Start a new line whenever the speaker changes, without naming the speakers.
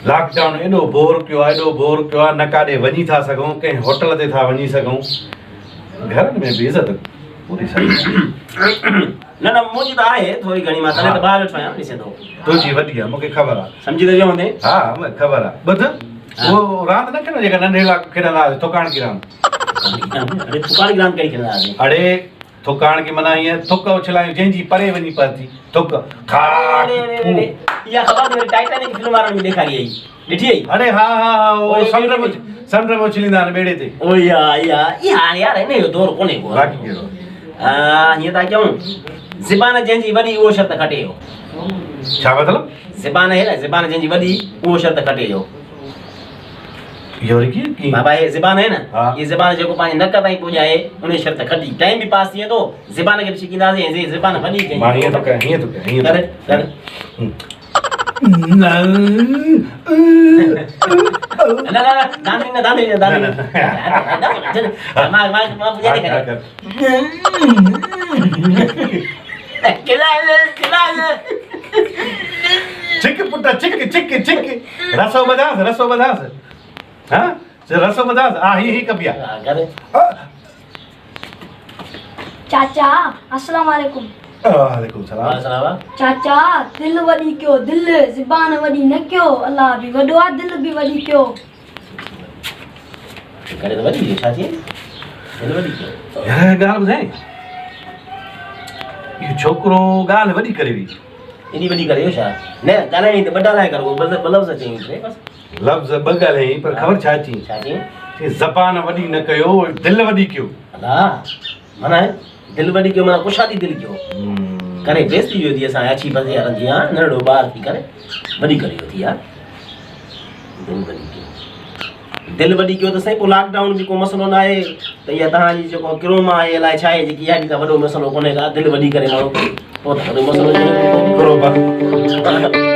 Lockdown एडो bore क्यों न काडे वनी था सगों के होटल ते था वनी सगों घर में बेइज्जत पूरी सही
न न मुझी तो आहे थोड़ी घणी मां तने तो बाहर वेठो आहियां ॾिसे थो
तुझी वडी है मुके खबर है
समझी तो वंदे
हां मैं खबर है बद वो रात न खेना जेका नंढे ला खेना थोकाण की रात
अरे थोकाण की रात कई खेना
अरे थोकाण की मना ये थोक उछलायो जंजी परे वनी पती थोक खाड़
या खबर मेरे टाइटैनिक फिल्म वारन में दिखाई आई ॾिठी आई
अरे हां वो समुद्र में उछलिंदा ने बेड़े ते
ओ यार यार है ने दौर कोने को
बाकी केड़ो
ये ता क्यों ज़बान जंजी वडी वो शर्त खटे हो
छा मतलब
ज़बान है ना ज़बान जंजी वडी वो शर्त खटे हो
योरी की
बाबा ये ज़बान है ना
हाँ।
ये ज़बान जो को पानी नक ताई पहुंचाए उन्हें शर्त खटी टाइम भी पास थिए तो ज़बान के शिकिंदा से ये ज़बान वडी के
मां ये तो कह
कर कर ना दानी मां मुझे नहीं कर किला
चिक पुटा चिक रसो बदास हां रसो बदास आ ही कबिया
करे
चाचा अस्सलाम वालेकुम
वालेकुम सलाम
सलाम
चाचा दिल वडी क्यों दिल ज़बान वडी न क्यों अल्लाह भी वडो आ दिल भी वडी क्यों
करे तो वडी छाती दिल वडी क्यों
यार गाल बुझाई ये छोकरो गाल वडी करे वी
इनी वडी करे छा ने गाना नहीं तो बड़ा लाए करो बस लफ्ज चाहिए रे बस
लफ्ज बगल है पर खबर छाती
छाती
कि ज़बान वडी न कयो दिल वडी क्यों
अल्लाह माना है दिल वडी क्यों मां कुशादी दिल क्यों करे बेइज्जती जो दी असा अच्छी बस यार जी हां नड़ो बार थी करे वडी करी थी यार दिल वडी क्यों तो सही को लॉकडाउन भी को मसलो ना है तो या तहां जी जो क्रोमा है ला छाए जी की याडी का बड़ो मसलो कोने का दिल वडी करे मानो ओ तो मसलो
बरोबर